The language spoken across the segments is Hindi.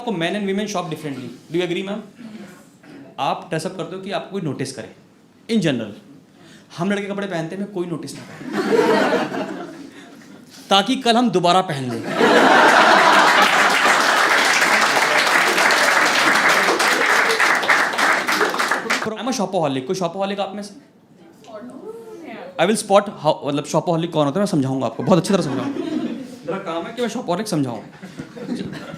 आपको man and women shop differently, do you agree ma'am? आप ड्रेसअप करते हो कि आपको कोई नोटिस करे इन जनरल। हम लड़के कपड़े पहनते हैं कोई नोटिस ना करे ताकि कल हम दोबारा पहन लें। I am a shopaholic. कोई शॉपोहॉलिक आप में से? आई विल स्पॉट हाउ, मतलब शॉपोहॉलिक कौन होता है मैं समझाऊंगा आपको, बहुत अच्छी तरह समझाऊंगा। मेरा काम है कि मैं शॉपोहॉलिक समझाऊं।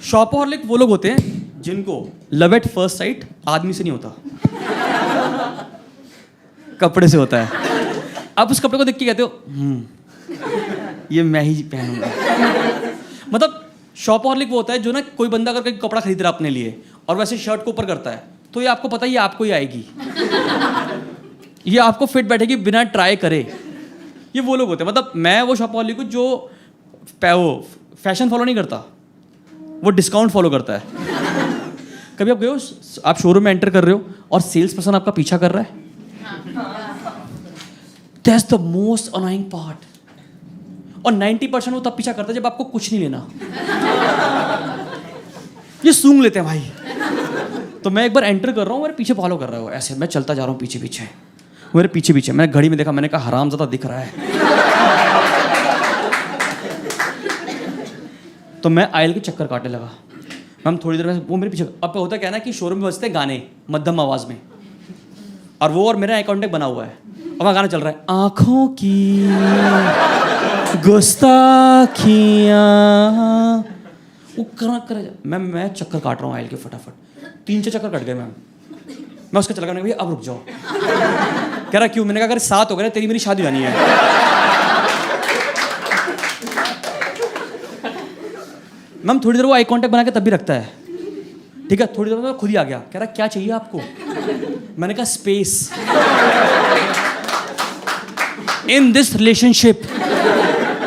शॉपोहॉलिक वो लोग होते हैं जिनको लव एट फर्स्ट साइट आदमी से नहीं होता, कपड़े से होता है। आप उस कपड़े को देख के कहते हो ये मैं ही पहनूंगा। मतलब शॉपोहॉलिक वो होता है जो ना, कोई बंदा अगर कोई कपड़ा खरीद रहा है अपने लिए और वैसे शर्ट को ऊपर करता है तो ये आपको पता है ये आपको ही आएगी, ये आपको फिट बैठेगी बिना ट्राई करे। ये वो लोग होते हैं, मतलब मैं वो शॉपोहॉलिक हूँ जो फैशन फॉलो नहीं करता, वो डिस्काउंट फॉलो करता है। कभी आप गए हो, आप शोरूम में एंटर कर रहे हो और सेल्स पर्सन आपका पीछा कर रहा है? That's the most annoying part. और 90% वो तब पीछा करता है जब आपको कुछ नहीं लेना। ये सूंघ लेते हैं भाई। तो मैं एक बार एंटर कर रहा हूँ, मेरे पीछे फॉलो कर रहा हूँ, ऐसे मैं चलता जा रहा हूँ पीछे पीछे, मेरे पीछे पीछे। मैंने घड़ी में देखा, मैंने कहा हरामज़ादा दिख रहा है। तो मैं आयल के चक्कर काटने लगा। मैम थोड़ी देर में वो मेरे पीछे, अब होता क्या है ना कि शोरूम में बजते गाने मध्यम आवाज़ में, और वो और मेरा आई कॉन्टेक्ट बना हुआ है और वहाँ गाना चल रहा है, आँखों की गुस्ताखियाँ। वो कर मैं चक्कर काट रहा हूँ आयल के फटाफट, 3-4 चक्कर कट गए मैम। मैं उसका चला गया, भैया अब रुक जाओ। कह रहा क्यों? मैंने कहा अगर 7 हो गए तेरी मेरी शादी जानी है। मैम थोड़ी देर वो आई कांटेक्ट बना के तब भी रखता है, ठीक है। थोड़ी देर में खुद ही आ गया, कह रहा क्या चाहिए आपको? मैंने कहा स्पेस इन दिस रिलेशनशिप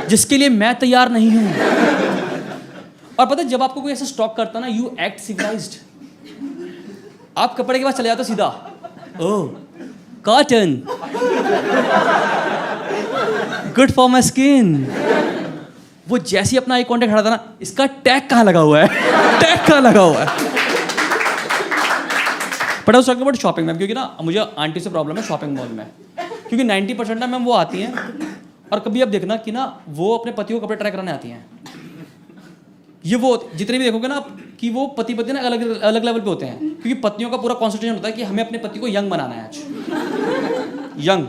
जिसके लिए मैं तैयार नहीं हूं। और पता है जब आपको कोई ऐसा स्टॉक करता ना, यू एक्ट सिविलाइज्ड। आप कपड़े के पास चले जाते सीधा, oh cotton, good for my skin. वो जैसे ही अपना आई कॉन्टेक्ट हटाता ना, इसका टैग कहाँ लगा हुआ है, टैग कहाँ लगा हुआ है। But I was talking about shopping ma'am, क्योंकि ना मुझे आंटी से प्रॉब्लम है शॉपिंग मॉल में, क्योंकि 90% ना मैम वो आती हैं और कभी आप देखना कि ना वो अपने पतियों को कपड़े ट्राई कराने आती हैं। ये वो जितने भी देखोगे ना आप कि वो पति पत्नी ना अलग अलग लेवल पे होते हैं, क्योंकि पत्नियों का पूरा कॉन्सेंट्रेशन होता है कि हमें अपने पति को यंग बनाना है आज। यंग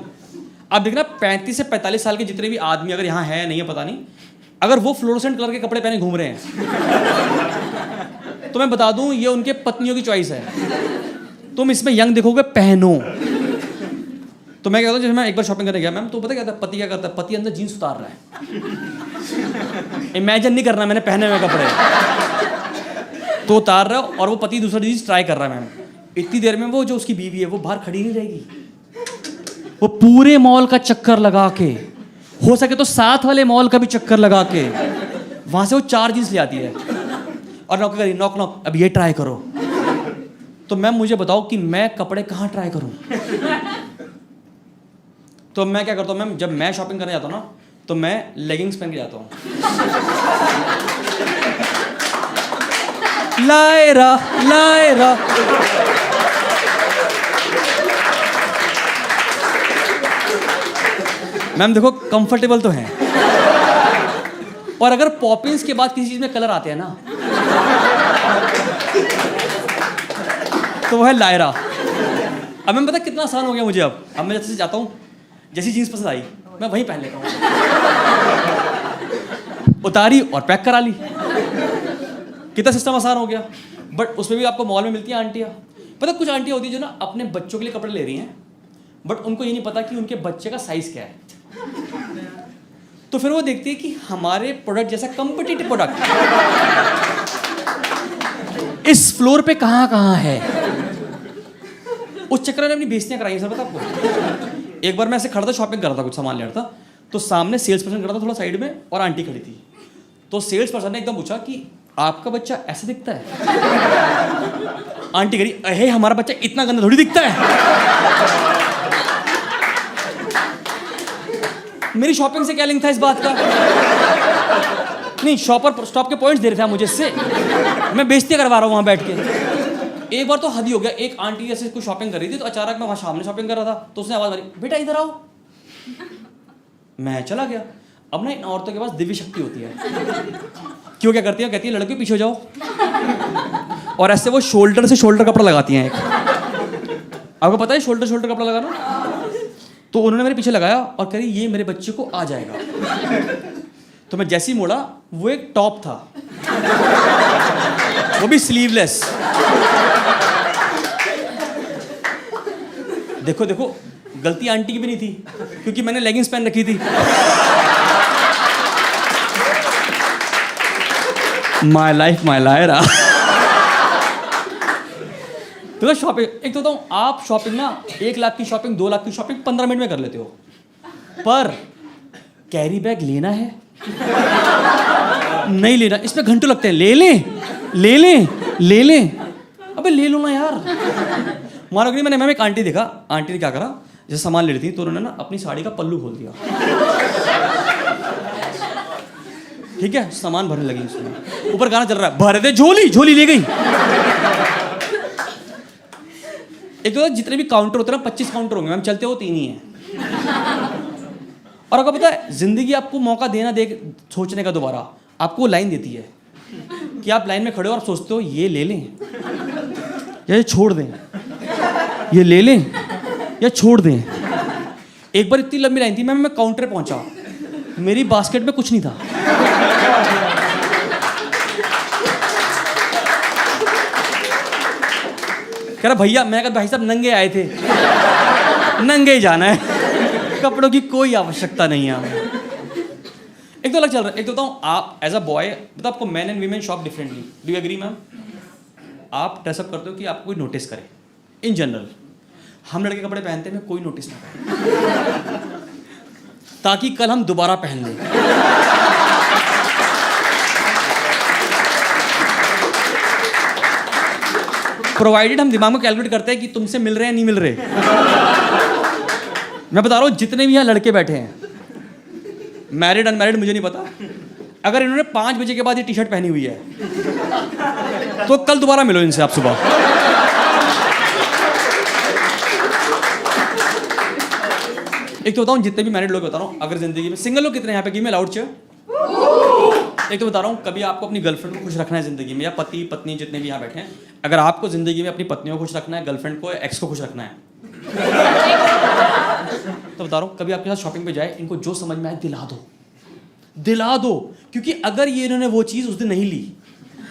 आप देखना 35 से 45 साल के जितने भी आदमी अगर यहाँ है नहीं है पता नहीं, अगर वो फ्लोरोसेंट कलर के कपड़े पहने घूम रहे हैं तो मैं बता दूं ये उनके पत्नियों की चॉइस है। तुम इसमें यंग देखोगे, पहनो। तो मैं कहता हूँ जैसे मैं एक बार शॉपिंग करने गया मैम, तो पता क्या था पति क्या करता है? पति अंदर जीन्स उतार रहा है। इमेजिन नहीं करना मैंने पहने हुए कपड़े, तो उतार रहा है और वो पति दूसरा चीज ट्राई कर रहा है मैम। इतनी देर में वो जो उसकी बीवी है वो बाहर खड़ी नहीं रहेगी, वो पूरे मॉल का चक्कर लगा के, हो सके तो साथ वाले मॉल का भी चक्कर लगा के वहां से वो 4 जीन्स ले आती है और नॉक करी, नॉक नॉक, अब ये ट्राई करो। तो मैम मुझे बताओ कि मैं कपड़े कहाँ ट्राई करूं? तो मैं क्या करता हूँ मैम, जब मैं शॉपिंग करने जाता हूँ ना तो मैं लेगिंग्स पहन के जाता हूँ। लायरा लायरा मैम देखो कंफर्टेबल तो है, और अगर पॉपिंस के बाद किसी चीज में कलर आते हैं ना तो वो है लायरा। अब मैं पता कितना आसान हो गया मुझे। अब मैं जैसे जाता हूँ, जैसी जीन्स पसंद आई मैं वहीं पहन लेता हूँ, उतारी और पैक करा ली। कितना सिस्टम आसान हो गया। बट उसमें भी आपको मॉल में मिलती हैं आंटियाँ। पता कुछ आंटियाँ होती है जो ना अपने बच्चों के लिए कपड़े ले रही हैं, बट उनको ये नहीं पता कि उनके बच्चे का साइज क्या है। तो फिर वो देखती है कि हमारे प्रोडक्ट जैसा कॉम्पिटिटिव प्रोडक्ट इस फ्लोर पे कहाँ कहाँ है। उस चक्कर में अपनी बेइज्जतियां कराई सर। पता आपको एक बार मैं ऐसे खड़ा था, शॉपिंग कर रहा था, कुछ सामान ले रहा था, तो सामने सेल्स पर्सन खड़ा था थोड़ा साइड में और आंटी खड़ी थी। तो सेल्स पर्सन ने एकदम पूछा कि आपका बच्चा ऐसे दिखता है? आंटी करी, अहे हमारा बच्चा इतना गंदा थोड़ी दिखता है। मेरी शॉपिंग से क्या लिंक था इस बात का? नहीं, शॉपर स्टॉप के पॉइंट्स दे रहे थे आप मुझे इससे, मैं बेइज्जती करवा रहा हूँ वहाँ बैठ के। एक बार तो हद ही हो गया, एक आंटी ऐसे कुछ शॉपिंग कर रही थी, तो अचानक मैं वहाँ सामने शॉपिंग कर रहा था, तो उसने आवाज़ मारी, बेटा इधर आओ। मैं चला गया। अब ना इन औरतों के पास दिव्य शक्ति होती है। क्यों, क्या करती है? कहती है लड़के पीछे हो जाओ, और ऐसे वो शोल्डर से शोल्डर कपड़ा लगाती हैं एक। आपको पता है शोल्डर शोल्डर कपड़ा लगाना? तो उन्होंने मेरे पीछे लगाया और कह रही ये मेरे बच्चे को आ जाएगा। तो मैं जैसे ही मोड़ा, वो एक टॉप था, वो भी स्लीवलेस। देखो देखो, गलती आंटी की भी नहीं थी, क्योंकि मैंने लेगिंग्स पहन रखी थी। My life my Lyra. तो शॉपिंग, एक तो बताऊं, आप शॉपिंग ना 1 लाख की शॉपिंग, 2 लाख की शॉपिंग 15 मिनट में कर लेते हो, पर कैरी बैग लेना है नहीं लेना, इसमें घंटों लगते हैं। ले लें ले लें ले लें, अबे ले लो ना यार। मानो कि मैंने एक आंटी देखा, आंटी ने क्या करा, जैसे सामान ले रही थी तो उन्होंने ना अपनी साड़ी का पल्लू खोल दिया। ठीक है, सामान भरने लगी उसमें, ऊपर गाना चल रहा है, भर दे झोली, झोली ले गई। एक तो जितने भी काउंटर होते हैं ना, 25 काउंटर होंगे मैम, चलते हो 3 ही हैं। और आपको पता है, जिंदगी आपको मौका देना दे सोचने का दोबारा, आपको लाइन देती है कि आप लाइन में खड़े हो और आप सोचते हो ये ले लें या ये छोड़ दें, ये ले लें या छोड़ दें। एक बार इतनी लंबी लाइन थी, मैं काउंटर पे पहुंचा, मेरी बास्केट में कुछ नहीं था। कह रहा भैया, मैं कहा भाई साहब नंगे आए थे, नंगे ही जाना है, कपड़ों की कोई आवश्यकता नहीं है। एक तो अलग चल रहा है। एक तो बताऊँ, आप एज अ बॉय, मतलब आपको man and women shop differently, do you agree ma'am? आप ड्रेसअप करते हो कि आपको कोई नोटिस करे। इन जनरल हम लड़के कपड़े पहनते हैं, कोई नोटिस ना करे, ताकि कल हम दोबारा पहन लें। प्रोवाइडेड हम दिमाग में कैलकुलेट करते हैं कि तुमसे मिल रहे हैं नहीं मिल रहे। मैं बता रहा हूँ, जितने भी यहाँ लड़के बैठे हैं, मैरिड अनमैरिड मुझे नहीं पता, अगर इन्होंने 5 बजे के बाद ये टी शर्ट पहनी हुई है तो कल दोबारा मिलो इनसे आप सुबह। एक तो बताऊँ, जितने भी मैरिड लोग बता रहा हूँ, अगर जिंदगी में, सिंगल लोग कितने यहाँ पे, गिव मी लाउड चेयर। एक तो बता रहा हूँ, कभी आपको अपनी गर्लफ्रेंड को खुश रखना है जिंदगी में, या पति पत्नी जितने भी यहाँ बैठे हैं, अगर आपको जिंदगी में अपनी पत्नियों को खुश रखना है, गर्लफ्रेंड को, एक्स को खुश रखना है, तो बता रहा हूँ, कभी आपके साथ शॉपिंग पे जाए, इनको जो समझ में आए दिला दो, क्योंकि अगर ये इन्होंने वो चीज़ उस दिन नहीं ली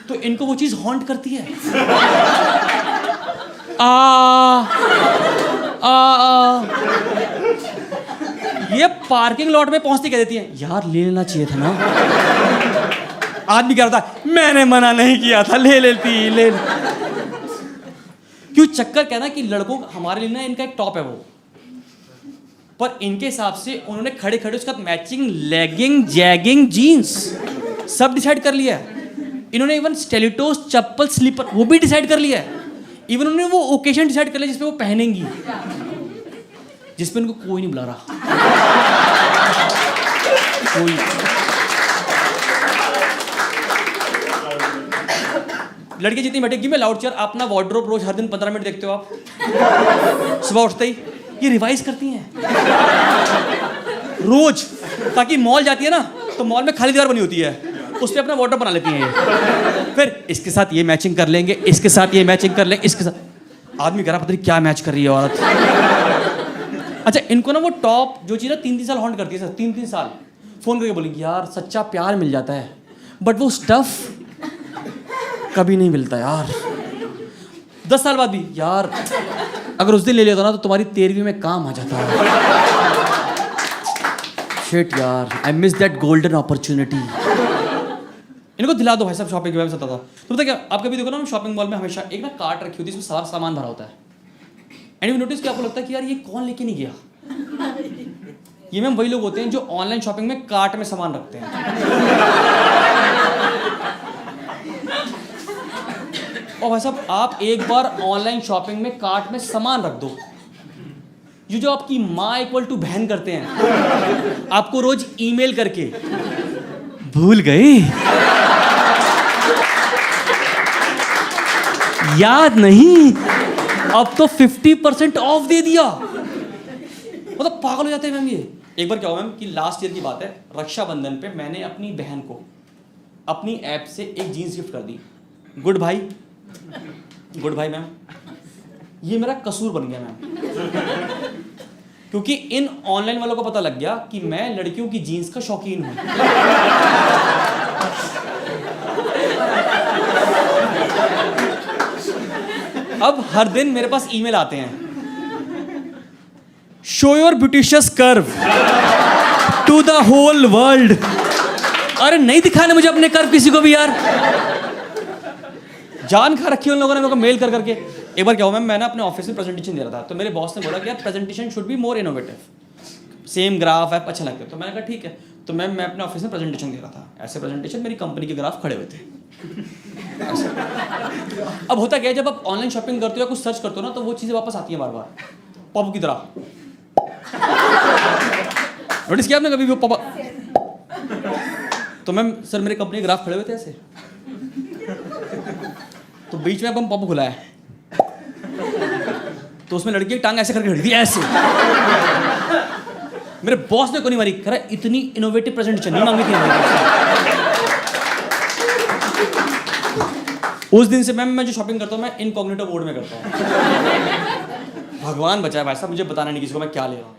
तो इनको वो चीज़ हॉन्ट करती है। ये पार्किंग लॉट में पहुंचती कह देती है, यार ले लेना चाहिए था ना। आदमी कह रहा था, मैंने मना नहीं किया था, ले लेती ले। क्यों चक्कर कहना कि लड़कों, हमारे लिए ना इनका एक टॉप है वो, पर इनके हिसाब से उन्होंने खड़े खड़े उसका मैचिंग लेगिंग जैगिंग जीन्स सब डिसाइड कर लिया है। इन्होंने इवन स्टेलिटोस चप्पल स्लीपर वो भी डिसाइड कर लिया है। इवन उन्होंने वो ओकेजन डिसाइड कर लिया जिसपे वो पहनेंगी, जिसपे उनको कोई नहीं बुला रहा, कोई। लड़के जितनी बैठेगी में लाउड चेयर, अपना वार्डरोब रोज हर दिन 15 मिनट देखते हो आप, सुबह उठते ही ये रिवाइज करती हैं रोज, ताकि मॉल जाती है ना तो मॉल में खाली दीवार बनी होती है, उस पर अपना वार्डरोब बना लेती हैं ये। फिर इसके साथ ये मैचिंग कर लेंगे, इसके साथ ये मैचिंग कर लेंगे, इसके साथ। आदमी कह रहा पता नहीं क्या मैच कर रही है औरत। अच्छा, इनको ना वो टॉप जो चीज़ ना 3-3 साल हॉन्ट करती है सर, 3-3 साल फोन करके बोलेंगे यार सच्चा प्यार मिल जाता है, बट वो स्टफ कभी नहीं मिलता यार। 10 साल बाद भी यार अगर उस दिन ले लेता ना तो तुम्हारी 13वीं में काम आ जाता है। शिट यार, I miss that golden opportunity. इनको दिला दो भाई साहब, शॉपिंग के बारे में बताता था। तो पता क्या, आप कभी देखो ना, शॉपिंग मॉल में हमेशा एक ना कार्ट रखी होती है, इसमें सारा सामान भरा होता है। एंड यू नोटिस कि आपको लगता है कि यार ये कौन लेके नहीं गया। ये मैम वही लोग होते हैं जो ऑनलाइन शॉपिंग में कार्ट में सामान रखते हैं। और भाई साहब, आप एक बार ऑनलाइन शॉपिंग में कार्ट में सामान रख दो, ये जो आपकी माँ इक्वल टू बहन करते हैं, आपको रोज ईमेल करके भूल गए? याद नहीं? अब तो 50% ऑफ दे दिया। मतलब पागल हो जाते हैं मैम ये। एक बार क्या हुआ मैम कि लास्ट ईयर की बात है, रक्षाबंधन पे मैंने अपनी बहन को अपनी ऐप से एक जीन्स गिफ्ट कर दी। गुड भाई मैम, ये मेरा कसूर बन गया मैम, क्योंकि इन ऑनलाइन वालों को पता लग गया कि मैं लड़कियों की जीन्स का शौकीन हूं। अब हर दिन मेरे पास ईमेल आते हैं, show your beauteous curve to the whole world. अरे नहीं दिखाने मुझे अपने कर्व किसी को भी यार, जान खा रखी उन लोगों ने मेरे को मेल कर करके। एक बार क्या हुआ मैं ना अपने ऑफिस में प्रेजेंटेशन दे रहा था, तो मेरे बॉस ने बोला कि यार presentation should be more innovative, same graph app अच्छा लगता है। तो मैंने कहा ठीक है। तो मैं अपने ऑफिस में प्रेजेंटेशन दे रहा था, ऐसे प्रेजेंटेशन मेरी कंपनी के ग्राफ खड़े हुए थे। अब होता क्या है, जब आप ऑनलाइन शॉपिंग करते हो या कुछ सर्च करते हो ना, तो वो चीज़ें वापस आती हैं बार बार पॉप की तरह। नोटिस किया आपने कभी भी पॉप? तो मैम सर मेरे कंपनी के ग्राफ खड़े हुए थे ऐसे, तो बीच में अब हम पॉप खुला है, तो उसमें लड़की की टांग ऐसे करके खड़ी थी ऐसे। मेरे बॉस ने को नहीं मारी, कह रहा इतनी इनोवेटिव प्रेजेंटेशन नहीं मांगी थी हमने। उस दिन से मैम मैं जो शॉपिंग करता हूँ मैं इनकॉग्निटो मोड में करता हूँ। भगवान बचाए भाई साहब, मुझे बताना नहीं किसी को मैं क्या ले रहा हूँ।